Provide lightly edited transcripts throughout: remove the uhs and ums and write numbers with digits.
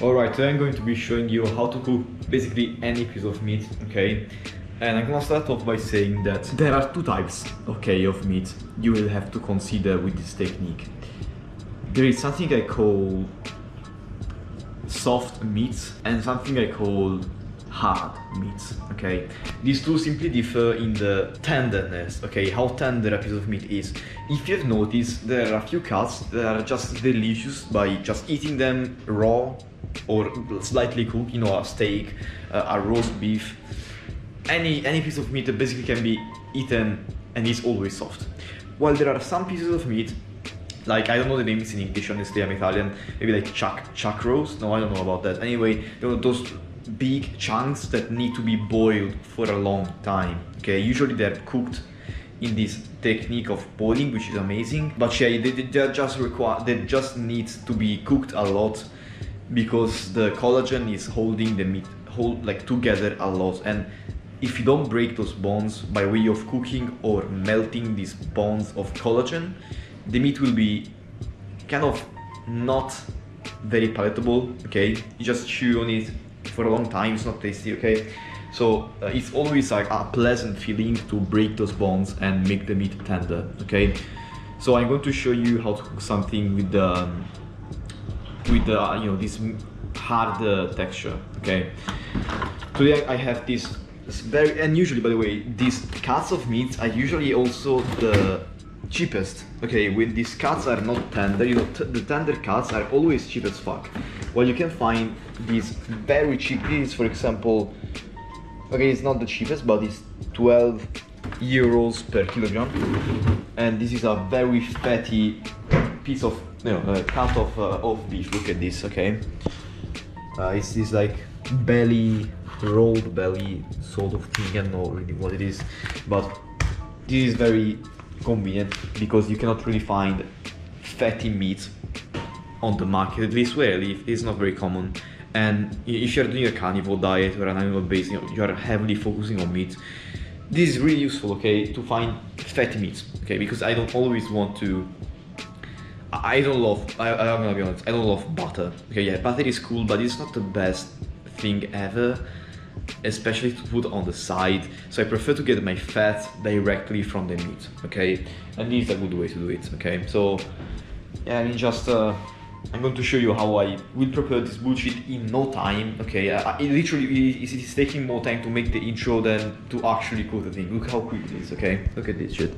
Alright, today I'm going to be showing you how to cook basically any piece of meat, okay? And I'm gonna start off by saying that there are two types, okay, of meat you will have to consider with this technique. There is something I call soft meats and something I call hard meats, okay? These two simply differ in the tenderness, okay, how tender a piece of meat is. If you've noticed, there are a few cuts that are just delicious by just eating them raw or slightly cooked, you know, a steak, a roast beef. Any piece of meat that basically can be eaten and is always soft. While there are some pieces of meat, like, I don't know the names in English, honestly, I'm Italian, maybe like chuck roast? No, I don't know about that. Anyway, you know, those big chunks that need to be boiled for a long time, okay? Usually they're cooked in this technique of boiling, which is amazing. But yeah, they just need to be cooked a lot because the collagen is holding the meat together a lot, and if you don't break those bonds by way of cooking or melting these bonds of collagen, the meat will be kind of not very palatable, okay? You just chew on it for a long time, it's not tasty, okay? So it's always like a pleasant feeling to break those bonds and make the meat tender, okay? So I'm going to show you how to cook something with the you know, this hard texture, okay? Today I have this very, and usually, by the way, these cuts of meat are usually also the cheapest, okay? When these cuts are not tender, you know, the tender cuts are always cheap as fuck. Well, you can find these very cheap, this for example, okay, it's not the cheapest, but it's 12 euros per kilogram, and this is a very fatty piece of, you know, cut of beef. Look at this, okay? It's this like belly, rolled belly sort of thing. I don't know really what it is, but this is very convenient because you cannot really find fatty meat on the market, at least where I live. It's not very common. And if you're doing a carnivore diet or an animal based, you know, you are heavily focusing on meat, this is really useful, okay, to find fatty meats, okay? Because I don't always want to, I'm gonna be honest, I don't love butter. Okay, yeah, butter is cool, but it's not the best thing ever, especially to put on the side. So I prefer to get my fat directly from the meat, okay? And this is a good way to do it, okay? So, yeah, I mean, just, I'm going to show you how I will prepare this bullshit in no time, okay? It literally is taking more time to make the intro than to actually cook the thing. Look how quick it is, okay? Look at this shit.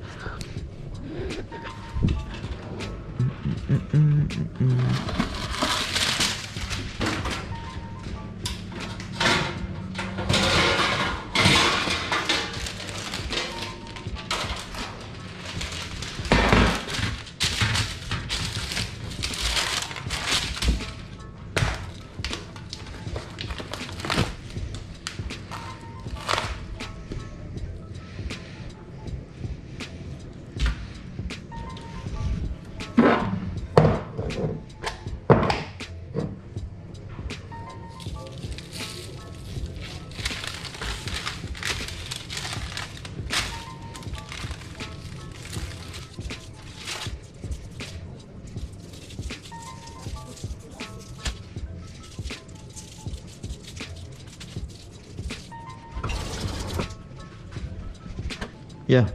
Yeah,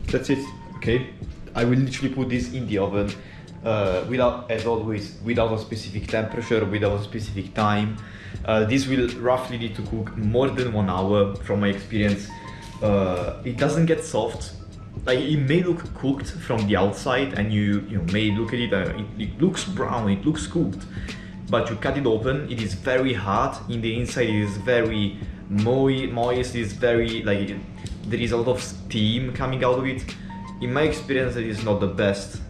that's it, okay? I will literally put this in the oven without, as always, without a specific temperature, without a specific time. This will roughly need to cook more than 1 hour from my experience. It doesn't get soft. Like, it may look cooked from the outside and you may look at it, it looks brown, it looks cooked. But you cut it open, it is very hard. In the inside it is very moist, is very, like, there is a lot of steam coming out of it. In my experience, it is not the best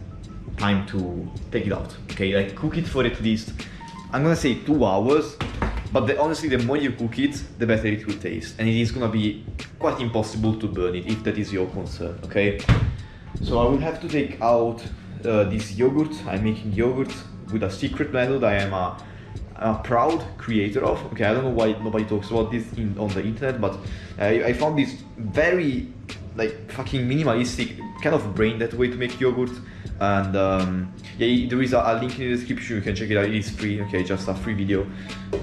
time to take it out, okay? Like, cook it for at least, I'm gonna say 2 hours, but honestly, the more you cook it, the better it will taste, and it is gonna be quite impossible to burn it if that is your concern, okay? So I will have to take out this yogurt. I'm making yogurt with a secret method I am a proud creator of. Okay, I don't know why nobody talks about this on the internet, but I found this very, like, fucking minimalistic kind of brain dead way to make yogurt. And yeah, there is a link in the description, you can check it out, it is free, okay, just a free video.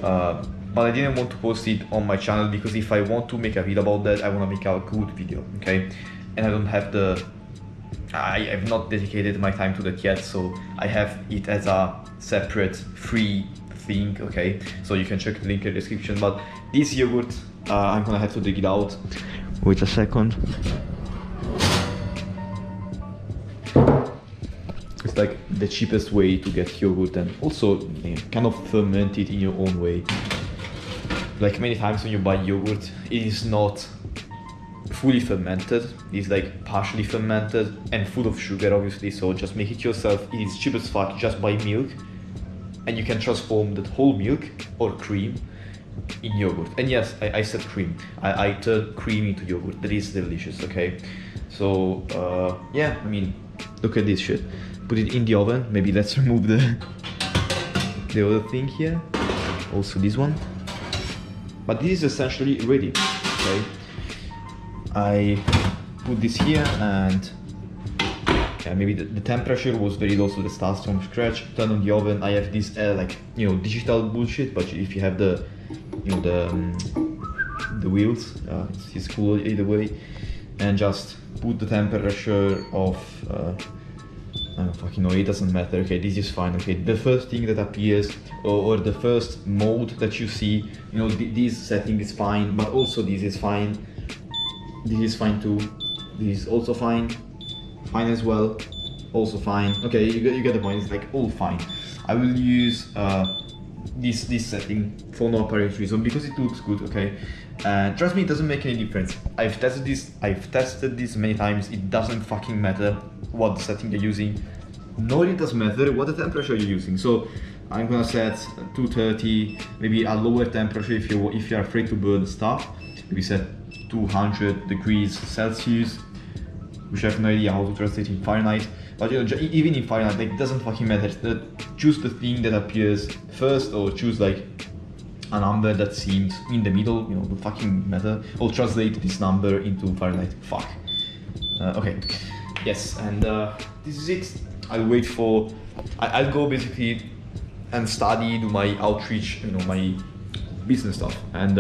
But I didn't want to post it on my channel because if I want to make a video about that, I want to make a good video, okay? And I don't have I have not dedicated my time to that yet, so I have it as a separate free thing, okay? So you can check the link in the description. But this yogurt, I'm gonna have to dig it out. Wait a second. It's like the cheapest way to get yogurt, and also kind of ferment it in your own way. Like many times when you buy yogurt, it is not fully fermented, it's like partially fermented and full of sugar obviously, so just make it yourself. It is cheap as fuck, just buy milk and you can transform that whole milk or cream in yogurt. And yes, I said cream, I turned cream into yogurt. That is delicious, okay? So yeah, I mean, look at this shit. Put it in the oven. Maybe let's remove the other thing here, also this one. But this is essentially ready, okay? I put this here, and yeah, maybe the temperature was very low, so it starts from scratch. Turn on the oven. I have this like, you know, digital bullshit, but if you have the, you know, the wheels, it's cool either way. And just put the temperature of I don't fucking know, it doesn't matter. Okay, this is fine. Okay, the first thing that appears, or the first mode that you see, you know, this setting is fine, but also this is fine. This is fine too. This is also fine. Fine as well. Also fine. Okay, you get the point. It's like all fine. I will use this setting for no apparent reason because it looks good. Okay, and trust me, it doesn't make any difference. I've tested this many times. It doesn't fucking matter what the setting you're using, nor it does matter what the temperature you're using. So I'm gonna set 230, maybe a lower temperature if you're afraid to burn stuff. Maybe set 200 degrees Celsius, which I have no idea how to translate in Fahrenheit. But you know, even in Fahrenheit, like, it doesn't fucking matter. Choose the thing that appears first, or choose like a number that seems in the middle. You know, don't fucking matter. Or translate this number into Fahrenheit. Fuck. Okay. Yes, and this is it. I'll wait for. I'll go basically and study, do my outreach, you know, my business stuff, and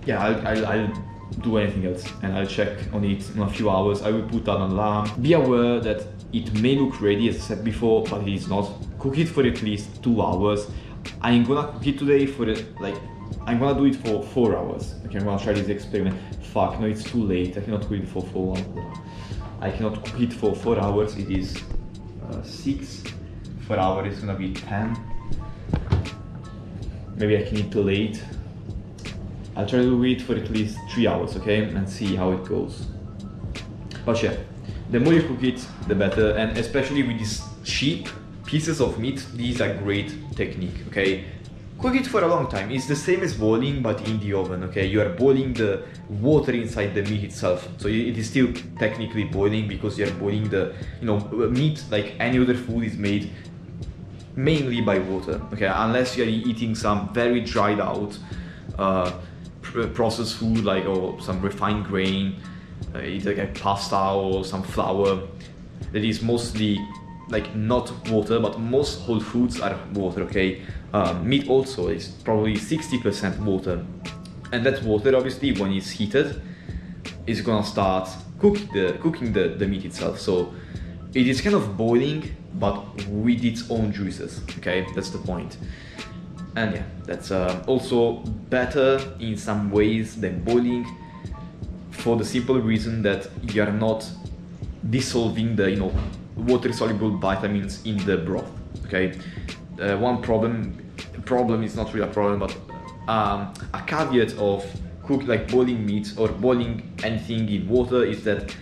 yeah, I'll do anything else, and I'll check on it in a few hours. I will put down an alarm. Be aware that it may look ready, as I said before, but it is not. Cook it for at least 2 hours. I'm gonna cook it today for I'm gonna do it for 4 hours. Okay, I'm gonna try this experiment. Fuck, no, it's too late. I cannot cook it for 4 hours. I cannot cook it for 4 hours. It is 6. 4 hours is gonna be 10. Maybe I can eat late. I'll try to do it for at least 3 hours, okay, and see how it goes. But yeah, the more you cook it, the better, and especially with these cheap pieces of meat, these are great technique, okay? Cook it for a long time. It's the same as boiling, but in the oven, okay? You are boiling the water inside the meat itself, so it is still technically boiling because you are boiling the, you know, meat like any other food is made mainly by water, okay? Unless you are eating some very dried out processed food, like, or some refined grain, either like pasta or some flour that is mostly like not water, but most whole foods are water, okay? Meat also is probably 60% water, and that water obviously when it's heated is gonna start cooking the meat itself. So it is kind of boiling, but with its own juices, okay? That's the point. And yeah, that's also better in some ways than boiling, for the simple reason that you are not dissolving the, you know, water soluble vitamins in the broth, okay? One problem is not really a problem, but a caveat of boiling meat or boiling anything in water is that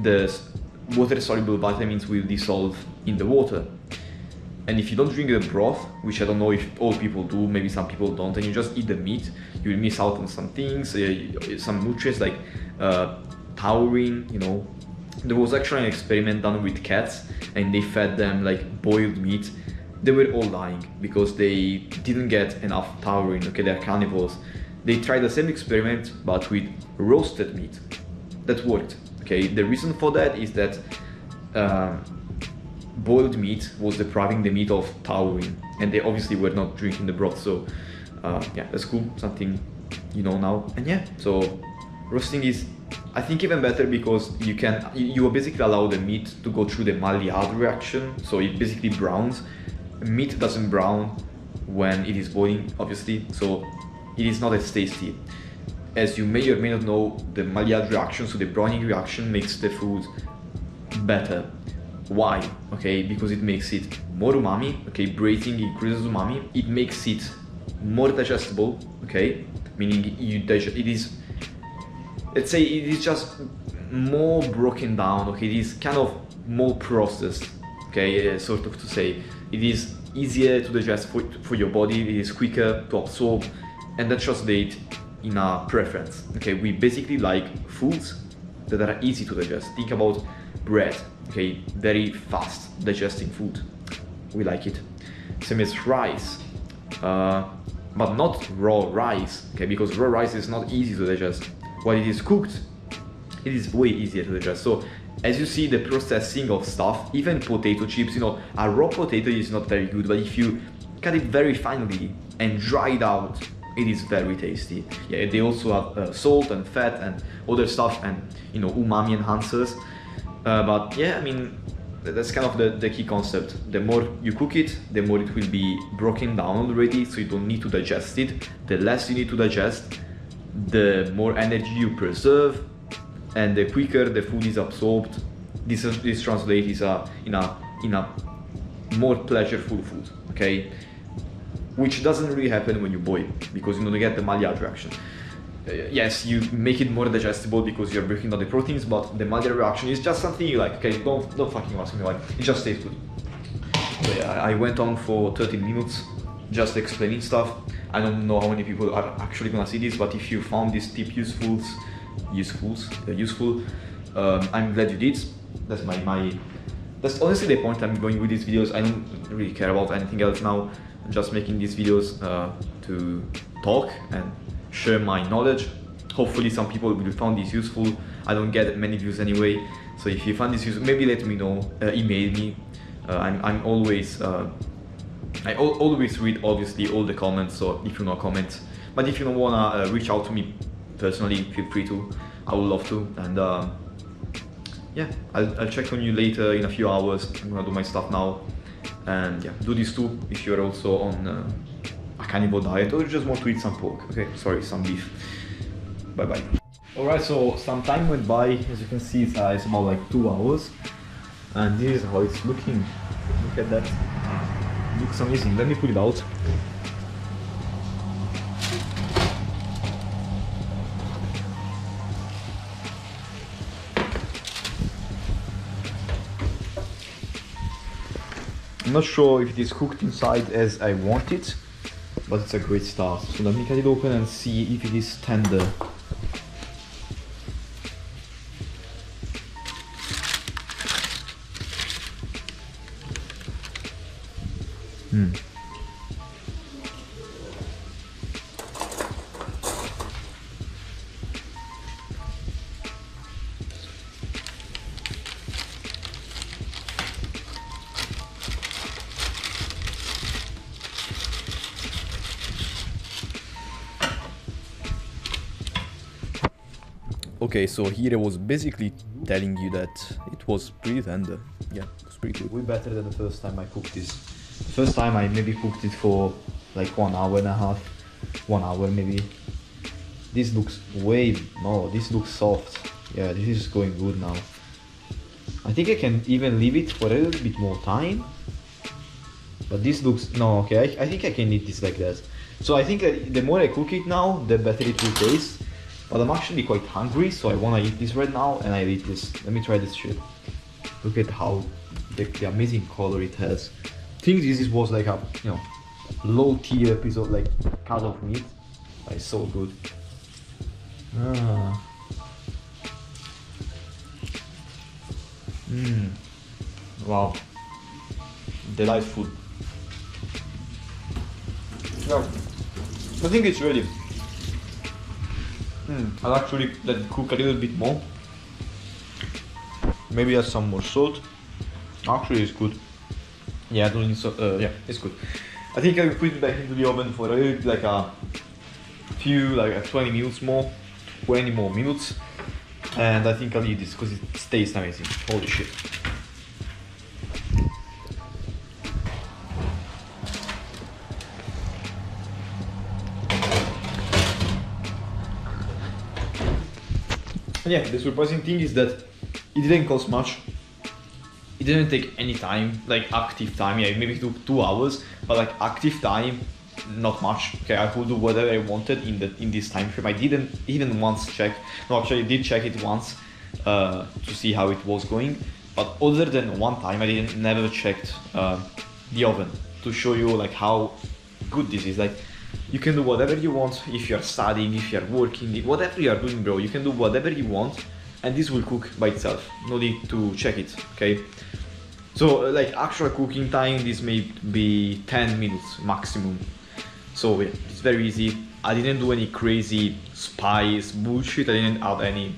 the water soluble vitamins will dissolve in the water. And if you don't drink the broth, which I don't know if all people do, maybe some people don't, and you just eat the meat, you will miss out on some things, some nutrients like taurine, you know. There was actually an experiment done with cats, and they fed them like boiled meat. They were all dying because they didn't get enough taurine, okay, they're carnivores. They tried the same experiment, but with roasted meat. That worked, okay? The reason for that is that boiled meat was depriving the meat of taurine, and they obviously were not drinking the broth. So yeah, that's cool, something you know now. And yeah, so roasting is, I think, even better because you basically allow the meat to go through the Maillard reaction, so it basically browns. Meat doesn't brown when it is boiling, obviously, so it is not as tasty. As you may or may not know, the Maillard reaction, so the browning reaction, makes the food better. Why? Okay, because it makes it more umami. Okay, braising increases umami. It makes it more digestible. Okay, meaning it is, let's say, it is just more broken down. Okay, it is kind of more processed. Okay, sort of to say, it is easier to digest for your body. It is quicker to absorb, and that translates in our preference. Okay, we basically like foods that are easy to digest. Think about bread. Okay, very fast digesting food. We like it. Same as rice, but not raw rice. Okay, because raw rice is not easy to digest. While it is cooked, it is way easier to digest. So as you see, the processing of stuff, even potato chips, you know, a raw potato is not very good, but if you cut it very finely and dry it out, it is very tasty. Yeah, they also have salt and fat and other stuff, and you know, umami enhancers. But yeah, I mean, that's kind of the key concept. The more you cook it, the more it will be broken down already, so you don't need to digest it. The less you need to digest, the more energy you preserve, and the quicker the food is absorbed. This translates in a more pleasureful food. Okay, which doesn't really happen when you boil, because you don't get the Maillard reaction. Yes, you make it more digestible because you're breaking down the proteins, but the Maillard reaction is just something you like. Okay, don't fucking ask me why. It just tastes good. So yeah, I went on for 13 minutes just explaining stuff. I don't know how many people are actually gonna see this, but if you found this tip useful, I'm glad you did. That's that's honestly the point I'm going with these videos. I don't really care about anything else now. I'm just making these videos to talk and share my knowledge. Hopefully some people will find this useful. I don't get many views anyway, so if you find this useful, maybe let me know, email me. I'm always I always read, obviously, all the comments, so if you know comments, but if you don't wanna reach out to me personally, feel free to. I would love to. And yeah, I'll check on you later in a few hours. I'm gonna do my stuff now, and yeah, do this too if you're also on a cannibal diet or just want to eat some pork. Okay, sorry, some beef. Bye bye. Alright, so some time went by. As you can see, it's about like 2 hours, and this is how it's looking. Look at that. It looks amazing. Let me pull it out. I'm not sure if it is cooked inside as I want it, but it's a great start. So let me cut it open and see if it is tender. Okay, so here I was basically telling you that it was pretty tender. Yeah, it was pretty good. Way better than the first time I cooked this. The first time I maybe cooked it for like 1 hour and a half, 1 hour maybe. This looks this looks soft. Yeah, this is going good now. I think I can even leave it for a little bit more time. But this looks, no, okay, I think I can eat this like that. So I think that the more I cook it now, the better it will taste. But I'm actually quite hungry, so I wanna eat this right now, and I'll eat this. Let me try this shit. Look at how the amazing color it has. I think this was like a, you know, low tier piece of like cut of meat. It's so good. Wow. Delightful. Yeah, I think it's ready. I'll actually let it cook a little bit more. Maybe add some more salt. Actually, it's good. Yeah, I don't need so. Yeah, it's good. I think I will put it back into the oven for like a few, like 20 minutes more, 20 more minutes, and I think I'll eat this because it tastes amazing. Holy shit! And yeah, the surprising thing is that it didn't cost much. It didn't take any time, like active time. Yeah, maybe it took 2 hours, but like active time, not much. Okay, I could do whatever I wanted in this time frame. I didn't even once check. No, actually, I did check it once to see how it was going. But other than one time, I didn't never checked the oven to show you like how good this is. Like, you can do whatever you want if you're studying, if you're working, whatever you are doing, bro. You can do whatever you want, and this will cook by itself. No need to check it. Okay. So like actual cooking time, this may be 10 minutes maximum. So yeah, it's very easy. I didn't do any crazy spice bullshit. I didn't add any,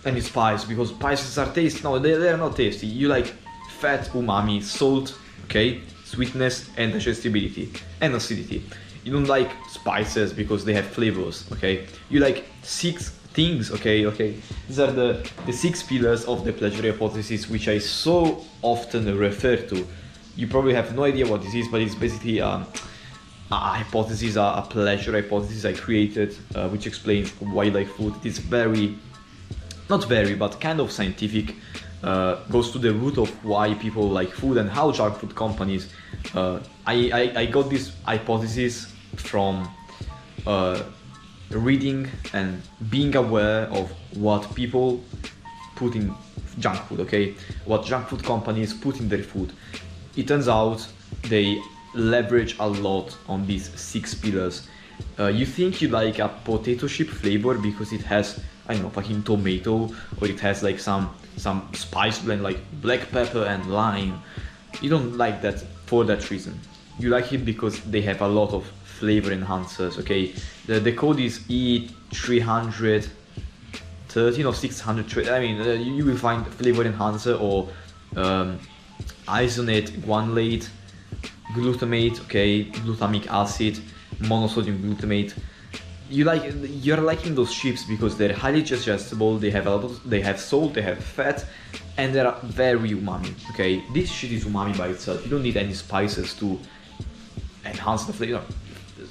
any spice, because spices are tasty. No, they're not tasty. You like fat, umami, salt, okay, sweetness, and digestibility and acidity. You don't like spices because they have flavors, okay. You like 6 things, okay. These are the 6 pillars of the pleasure hypothesis, which I so often refer to. You probably have no idea what this is, but it's basically a hypothesis, a pleasure hypothesis I created, which explains why you like food. It's not very, but kind of scientific. Goes to the root of why people like food and how junk food companies. I got this hypothesis from reading and being aware of what people put in junk food, okay? What junk food companies put in their food. It turns out they leverage a lot on these 6 pillars. You think you like a potato chip flavor because it has, I don't know, fucking tomato, or it has like some spice blend like black pepper and lime. You don't like that for that reason. You like it because they have a lot of flavor enhancers, okay? The code is E313 or 600. I mean, you will find flavor enhancer or isonate, guanylate, glutamate, okay, glutamic acid, monosodium glutamate. You're liking those chips because they're highly digestible. They have salt, they have fat, and they're very umami. Okay, this shit is umami by itself. You don't need any spices to enhance the flavor.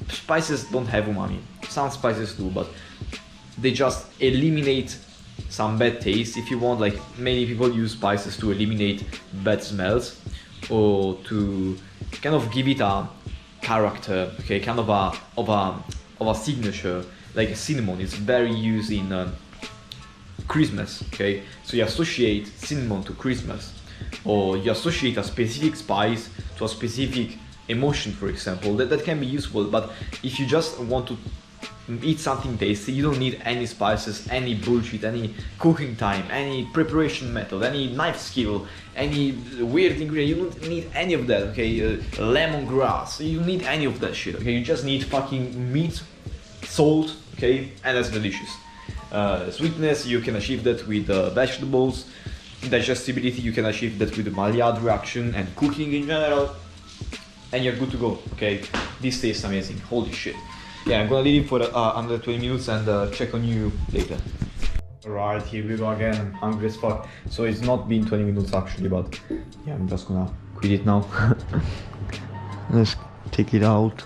Spices don't have umami. Some spices do, but they just eliminate some bad taste. If you want, like many people use spices to eliminate bad smells or to kind of give it a character. Okay, kind of a signature. Like cinnamon is very used in Christmas. Okay, so you associate cinnamon to Christmas, or you associate a specific spice to a specific emotion, for example. That can be useful. But if you just want to eat something tasty, you don't need any spices, any bullshit, any cooking time, any preparation method, any knife skill, any weird ingredient. You don't need any of that, okay? Lemongrass, you don't need any of that shit, okay? You just need fucking meat, salt, okay? And that's delicious. Sweetness, you can achieve that with vegetables. Digestibility, you can achieve that with the Maillard reaction and cooking in general. And you're good to go, okay? This tastes amazing, holy shit. Yeah, I'm gonna leave it for another 20 minutes and check on you later. Alright, here we go again. I'm hungry as fuck. So it's not been 20 minutes actually, but yeah, I'm just gonna quit it now. Let's take it out.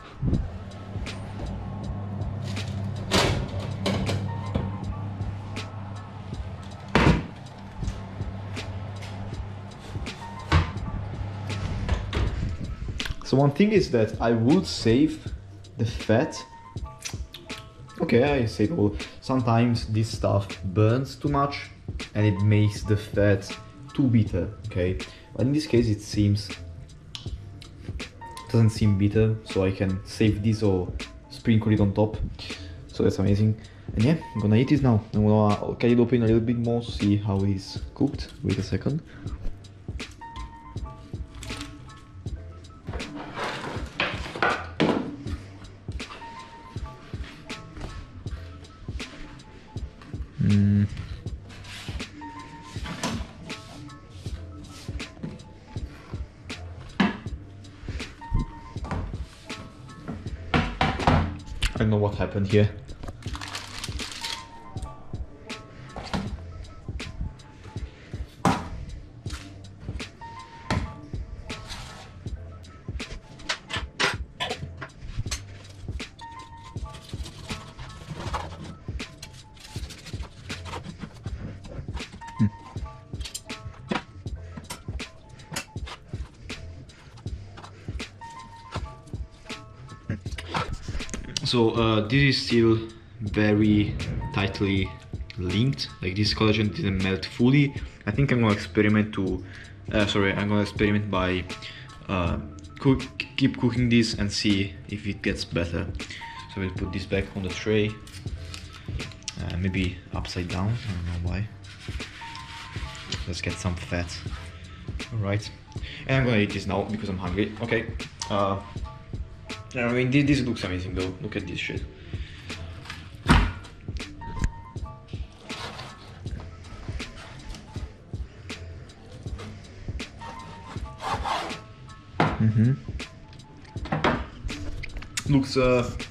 So one thing is that I would save the fat. Okay, I say it all. Sometimes this stuff burns too much and it makes the fat too bitter, okay? But in this case it doesn't seem bitter, so I can save this or sprinkle it on top. So that's amazing. And yeah, I'm gonna eat this now. I'm gonna cut it open a little bit more to see how it's cooked. Wait a second. don't know what happened here. So this is still very tightly linked, like this collagen didn't melt fully. I think I'm gonna experiment by keep cooking this and see if it gets better. So we'll put this back on the tray, maybe upside down, I don't know why. Let's get some fat. Alright, and I'm gonna eat this now because I'm hungry. Okay. I mean, this looks amazing though. Look at this shit. Looks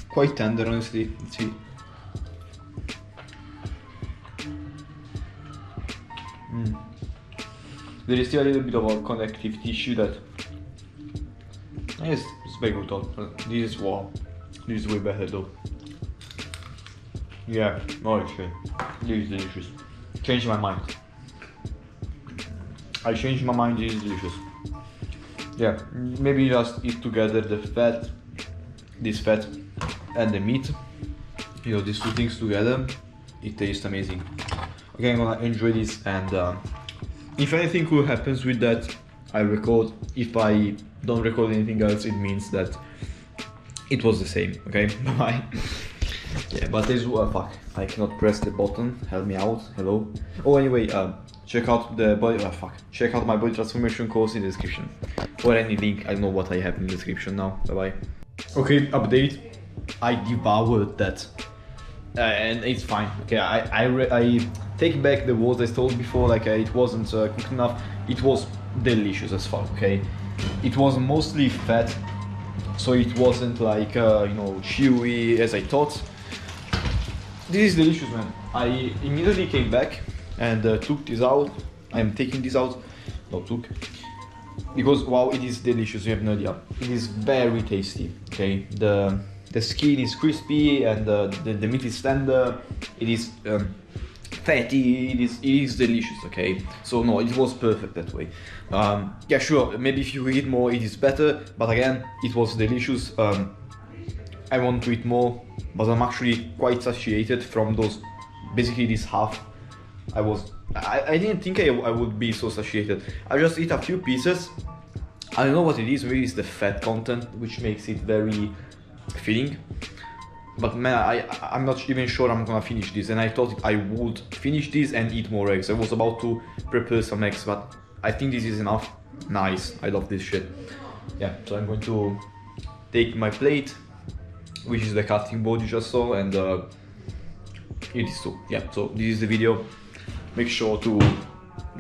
quite tender, honestly. Let's see. There is still a little bit of a connective tissue that it's very good though. This is wow. This is way better though. Yeah, oh shit. This is delicious. Changed my mind. I changed my mind, this is delicious. Yeah, maybe just eat together the fat, this fat and the meat. You know, these two things together, it tastes amazing. Okay, I'm gonna enjoy this, and if anything cool happens with that, I record. If I don't record anything else, it means that it was the same. Okay, bye bye. Yeah, but this fuck, I cannot press the button. Help me out. Hello. Oh, anyway, check out the body. Check out my body transformation course in the description, or any link. I don't know what I have in the description now. Bye bye. Okay, update. I devoured that, and it's fine. Okay, I take back the words I told before. Like it wasn't cooked enough. It was delicious as fuck. Okay, it was mostly fat, so it wasn't like you know, chewy as I thought. This is delicious, man. I immediately came back and took this out. I'm taking this out. No, took. Because wow, it is delicious. You have no idea. It is very tasty. Okay, the skin is crispy and the meat is tender. It is fatty. It is delicious. Okay, so no, it was perfect that way. Yeah, sure. Maybe if you eat more, it is better. But again, it was delicious. I want to eat more, but I'm actually quite satiated from those. Basically, this half. I didn't think I would be so satiated. I just eat a few pieces. I don't know what it is. Maybe it's the fat content, which makes it very filling. But man, I'm not even sure I'm gonna finish this. And I thought I would finish this and eat more eggs. I was about to prepare some eggs, but I think this is enough. Nice. I love this shit. Yeah. So I'm going to take my plate, which is the cutting board you just saw, and eat this too. Yeah. So this is the video. Make sure to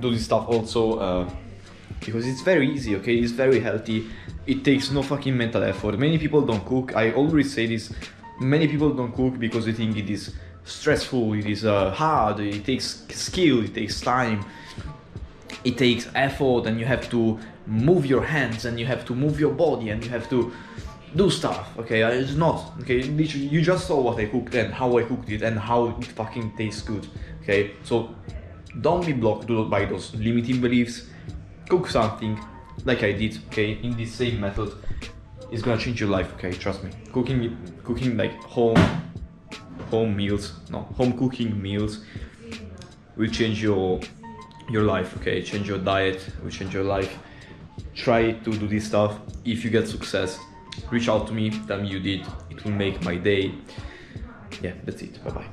do this stuff also, because it's very easy, okay? It's very healthy. It takes no fucking mental effort. Many people don't cook. I always say this. Many people don't cook because they think it is stressful, it is hard, it takes skill, it takes time, it takes effort, and you have to move your hands, and you have to move your body, and you have to do stuff, okay? It's not, okay? Literally, you just saw what I cooked and how I cooked it and how it fucking tastes good, okay? So don't be blocked by those limiting beliefs. Cook something like I did, okay, in this same method. It's gonna change your life, okay? Trust me. Cooking like home cooking meals will change your life, okay? Change your diet, will change your life. Try to do this stuff. If you get success, reach out to me, tell me you did. It will make my day. Yeah, that's it. Bye bye.